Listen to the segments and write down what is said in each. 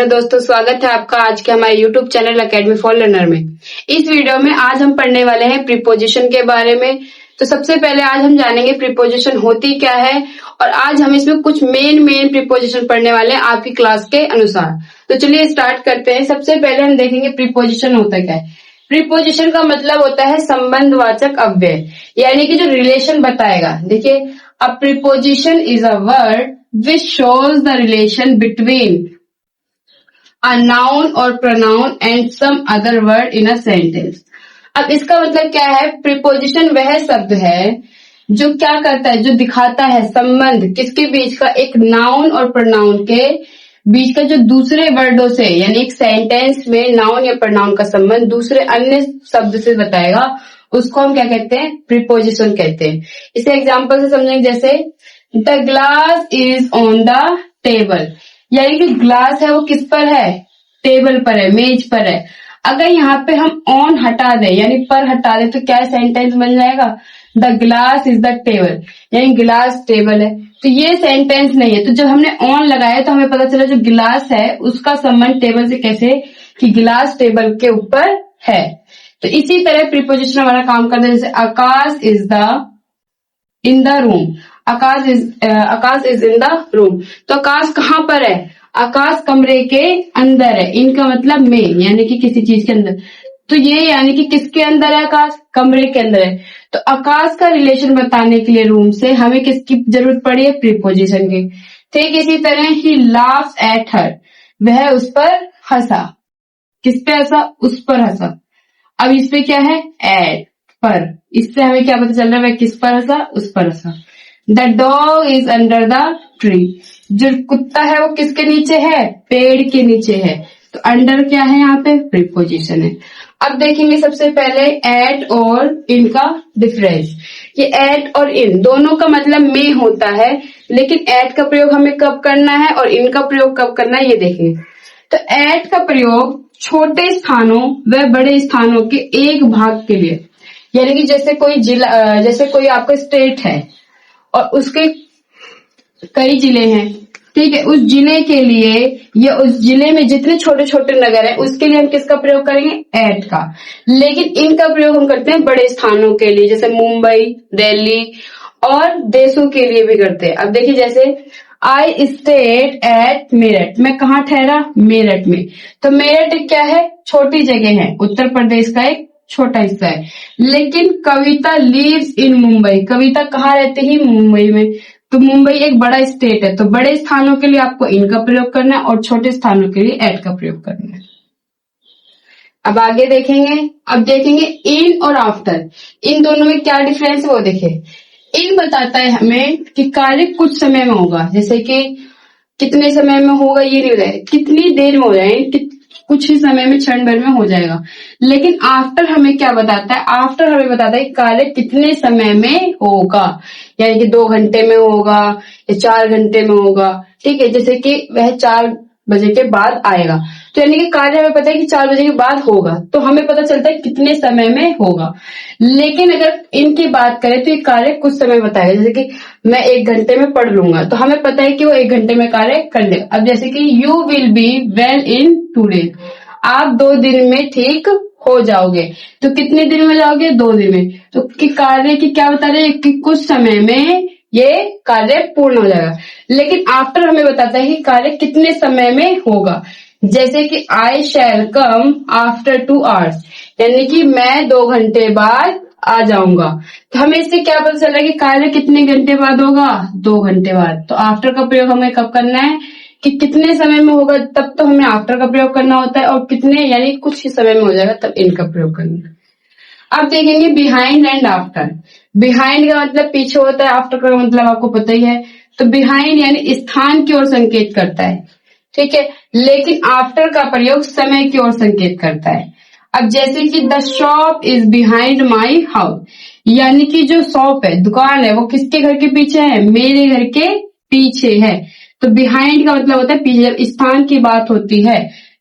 Hello दोस्तों, स्वागत है आपका आज के हमारे YouTube channel academy for learner में। इस वीडियो में आज हम पढ़ने वाले हैं प्रीपोजिशन के बारे में। तो सबसे पहले आज हम जानेंगे प्रीपोजिशन होती क्या है और आज हम इसमें कुछ मेन प्रीपोजिशन पढ़ने वाले हैं आपकी क्लास के अनुसार। तो चलिए स्टार्ट करते हैं। सबसे पहले हम देखेंगे प्रीपोजिशन होता क्या है। प्रीपोजिशन का मतलब होता है संबंधवाचक अव्यय, यानी कि जो रिलेशन बताएगा। देखिए, अ preposition is a word which shows the relation between a noun or pronoun and some other word in a sentence। अब इसका मतलब क्या है? प्रीपोजिशन वह शब्द है जो क्या करता है, जो दिखाता है संबंध किसके बीच का, एक नाउन और प्रोनाउन के बीच का, जो दूसरे वर्डों से, यानी एक सेंटेंस में नाउन या प्रोनाउन का संबंध दूसरे अन्य शब्द से बताएगा, उसको हम क्या कहते हैं? प्रीपोजिशन कहते हैं। इसे एग्जाम्पल से समझेंगे, जैसे the glass is on the table, यानी कि ग्लास है वो किस पर है? टेबल पर है, मेज पर है। अगर यहाँ पे हम ऑन हटा दें, यानी पर हटा दें, तो क्या सेंटेंस बन जाएगा? The glass is the table, यानी गिलास टेबल है। तो ये सेंटेंस नहीं है। तो जब हमने ऑन लगाया तो हमें पता चला जो गिलास है उसका संबंध टेबल से कैसे, कि गिलास टेबल के ऊपर है। तो इसी तरह प्रीपोजिशन हमारा काम करता है। जैसे Akash is in the room, Akash is in the room. तो आकाश कहाँ पर है? आकाश कमरे के अंदर है। इनका मतलब में, यानी कि किसी चीज के अंदर। तो ये यानी कि किसके अंदर है? आकाश कमरे के अंदर है। तो आकाश का रिलेशन बताने के लिए रूम से हमें किसकी जरूरत पड़ी है? प्रीपोजिशन की। ठीक इसी तरह ही लाफ्स एट हर, वह उस पर हंसा। किस पे हंसा? उस पर हंसा। अब इस पे क्या है? एट पर। इससे हमें क्या पता चल रहा है? वह किस पर हंसा? उस पर हंसा। The dog is under the tree, जो कुत्ता है वो किसके नीचे है? पेड़ के नीचे है। तो अंडर क्या है? यहाँ पे प्रीपोजिशन है। अब देखेंगे सबसे पहले एट और इन का डिफरेंस। ये एट और इन दोनों का मतलब में होता है, लेकिन एट का प्रयोग हमें कब करना है और इन का प्रयोग कब करना है, ये देखेंगे। तो एट का प्रयोग छोटे स्थानों व बड़े स्थानों के एक भाग के लिए, यानी कि जैसे कोई जिला, जैसे कोई आपका स्टेट है और उसके कई जिले हैं, ठीक है, उस जिले के लिए या उस जिले में जितने छोटे छोटे नगर हैं उसके लिए हम किसका प्रयोग करेंगे? एट का। लेकिन इनका प्रयोग हम करते हैं बड़े स्थानों के लिए, जैसे मुंबई, दिल्ली और देशों के लिए भी करते हैं। अब देखिए, जैसे आई स्टेड एट मेरठ, मैं कहाँ ठहरा? मेरठ में। तो मेरठ क्या है? छोटी जगह है, उत्तर प्रदेश का एक छोटा हिस्सा है। लेकिन कविता लीव्स इन मुंबई, कविता कहाँ रहती है? मुंबई में। तो मुंबई एक बड़ा स्टेट है। तो बड़े स्थानों के लिए आपको इनका प्रयोग करना है और छोटे स्थानों के लिए एट का प्रयोग करना है। अब आगे देखेंगे। अब देखेंगे इन और आफ्टर, इन दोनों में क्या डिफरेंस है वो देखिए। इन बताता है हमें कि कार्य कुछ समय में होगा, जैसे कि कितने समय में होगा ये नहीं बताया, कितनी देर में हो जाएगा, कुछ ही समय में, क्षण भर में हो जाएगा। लेकिन आफ्टर हमें क्या बताता है? आफ्टर हमें बताता है कार्य कितने समय में होगा, यानी कि 2 घंटे में होगा या 4 घंटे में होगा। ठीक है, जैसे कि वह 4 बजे के बाद आएगा, तो यानी कि कार्य हमें पता है कि 4 बजे के बाद होगा, तो हमें पता चलता है कितने समय में होगा। लेकिन अगर इनकी बात करें तो ये कार्य कुछ समय बताएगा, जैसे कि मैं 1 घंटे में पढ़ लूंगा, तो हमें पता है कि वो 1 घंटे में कार्य कर लेगा। अब जैसे कि you will be well in 2 days, आप 2 दिन में ठीक हो जाओगे। तो कितने दिन में जाओगे? 2 दिन में। तो कार्य की क्या बता रहे हैं? कि कुछ समय में ये कार्य पूर्ण हो जाएगा। लेकिन आफ्टर हमें बताता है कि कार्य कितने समय में होगा, जैसे कि आई शैल कम आफ्टर 2 hours, यानी कि मैं 2 घंटे बाद आ जाऊंगा। तो हमें इससे क्या पता चल रहा है कि कार्य कितने घंटे बाद होगा? 2 घंटे बाद। तो आफ्टर का प्रयोग हमें कब करना है? कि कितने समय में होगा, तब तो हमें आफ्टर का प्रयोग करना होता है, और कितने, यानी कुछ ही समय में हो जाएगा, तब इनका प्रयोग करना है। अब देखेंगे बिहाइंड एंड आफ्टर। बिहाइंड का मतलब पीछे होता है, आफ्टर का मतलब आपको पता ही है। तो बिहाइंड यानी स्थान की ओर संकेत करता है, ठीक है, लेकिन आफ्टर का प्रयोग समय की ओर संकेत करता है। अब जैसे कि the shop is behind my house, यानी कि जो शॉप है, दुकान है, वो किसके घर के पीछे है? मेरे घर के पीछे है। तो बिहाइंड का मतलब होता है पीछे। जब स्थान की बात होती है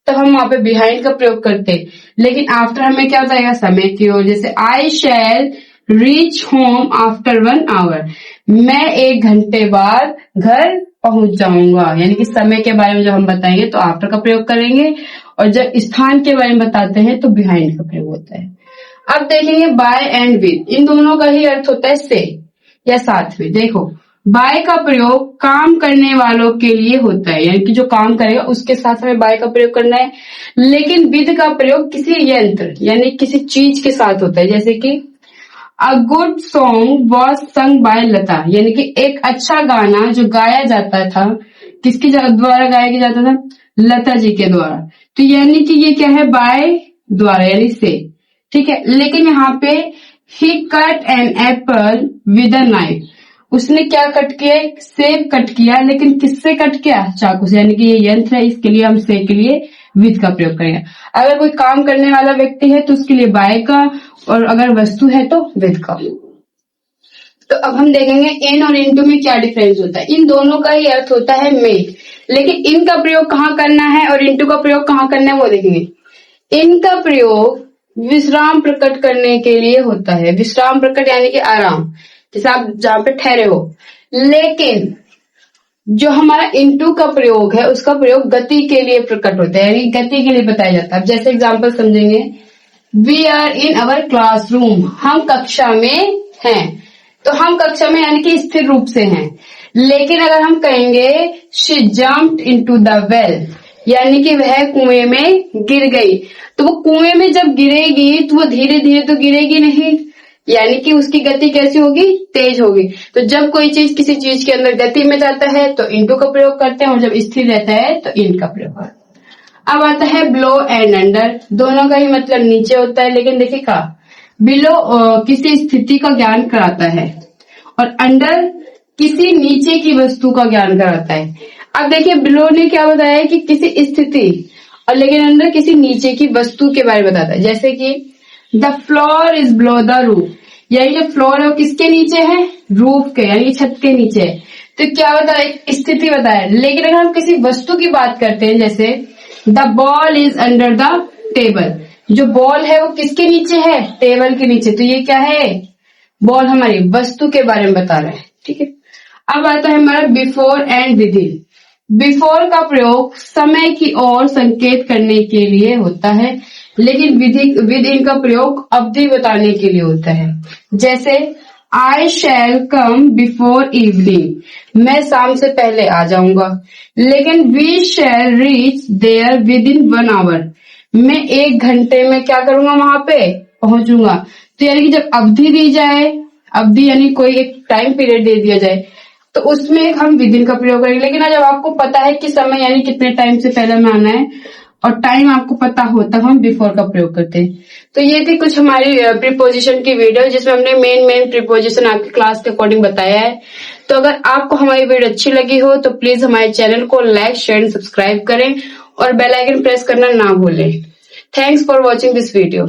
तब हम वहां पे बिहाइंड का प्रयोग करते हैं, लेकिन आफ्टर हमें क्या बताएगा? समय की ओर। जैसे आई शैल रीच होम आफ्टर 1 hour, मैं 1 घंटे बाद घर पहुंच जाऊंगा, यानी कि समय के बारे में जब हम बताएंगे तो आफ्टर का प्रयोग करेंगे, और जब स्थान के बारे में बताते हैं तो बिहाइंड का प्रयोग होता है। अब देखेंगे बाय एंड विद, इन दोनों का ही अर्थ होता है से या साथ में। देखो, बाय का प्रयोग काम करने वालों के लिए होता है, यानी कि जो काम करेगा उसके साथ हमें बाय का प्रयोग करना है। लेकिन विद का प्रयोग किसी यंत्र यानी किसी चीज के साथ होता है, जैसे कि a good song was sung by Lata, यानी कि एक अच्छा गाना जो गाया जाता था, किसके द्वारा गाया जाता था? लता जी के द्वारा। तो यानी कि ये क्या है? बाय द्वारा यानी से, ठीक है। लेकिन यहाँ पे he cut an apple with a knife, उसने क्या कट किया? सेब कट किया, लेकिन किससे कट किया? चाकू से, यानी कि ये यंत्र है, इसके लिए हम से के लिए विद का प्रयोग करेंगे। अगर कोई काम करने वाला व्यक्ति है तो उसके लिए बाय का, और अगर वस्तु है तो विद का। तो अब हम देखेंगे इन और इनटू में क्या डिफरेंस होता है। इन दोनों का ही अर्थ होता है मेक, लेकिन इन का प्रयोग कहाँ करना है और इनटू का प्रयोग कहाँ करना है वो देखेंगे। इनका प्रयोग विश्राम प्रकट करने के लिए होता है, विश्राम प्रकट यानी कि आराम, जैसे आप जहां पे ठहरे हो। लेकिन जो हमारा इनटू का प्रयोग है उसका प्रयोग गति के लिए प्रकट होता है, यानी गति के लिए बताया जाता है। अब जैसे एग्जांपल समझेंगे, we are in our classroom, हम कक्षा में हैं। तो हम कक्षा में यानी कि स्थिर रूप से हैं। लेकिन अगर हम कहेंगे she jumped into the well, यानी कि वह कुएं में गिर गई, तो वो कुएं में जब गिरेगी तो वो धीरे धीरे तो गिरेगी नहीं, यानी कि उसकी गति कैसी होगी? तेज होगी। तो जब कोई चीज किसी चीज के अंदर गति में जाता है तो इनटू का प्रयोग करते हैं, और जब स्थिर रहता है तो इन का प्रयोग करते हैं। अब आता है बिलो एंड अंडर, दोनों का ही मतलब नीचे होता है, लेकिन देखिए का बिलो किसी स्थिति का ज्ञान कराता है और अंडर किसी नीचे की वस्तु का ज्ञान कराता है। अब देखिए बिलो ने क्या बताया है कि किसी स्थिति, और लेकिन अंडर किसी नीचे की वस्तु के बारे में बताता है। जैसे कि the floor is below the roof, यानी जो फ्लोर है वो किसके नीचे है? रूफ के, यानी छत के नीचे है। तो क्या बताया? एक स्थिति बताया। लेकिन अगर हम किसी वस्तु की बात करते हैं, जैसे the ball is under the table, जो बॉल है वो किसके नीचे है? टेबल के नीचे। तो ये क्या है? बॉल हमारी वस्तु के बारे में बता रहा है, ठीक है। अब आता है हमारा before and with in. Before का प्रयोग समय की ओर संकेत करने के लिए होता है, लेकिन विद इन का प्रयोग अवधि बताने के लिए होता है। जैसे आई शैल कम बिफोर इवनिंग, मैं शाम से पहले आ जाऊंगा। लेकिन we shall reach there within 1 hour, मैं 1 घंटे में क्या करूंगा? वहां पे पहुंचूंगा। तो यानी कि जब अवधि दी जाए, अवधि यानी कोई एक टाइम पीरियड दे दिया जाए, तो उसमें हम विद इन का प्रयोग करेंगे। लेकिन जब आपको पता है कि समय यानी कितने टाइम से पहले में आना है और टाइम आपको पता हो, तब हम बिफोर का प्रयोग करते हैं। तो ये थी कुछ हमारी प्रीपोजिशन की वीडियो, जिसमें हमने मेन प्रीपोजिशन आपकी क्लास के अकॉर्डिंग बताया है। तो अगर आपको हमारी वीडियो अच्छी लगी हो तो प्लीज हमारे चैनल को लाइक, शेयर, सब्सक्राइब करें और बेल आइकन प्रेस करना ना भूलें। Thanks for watching this video.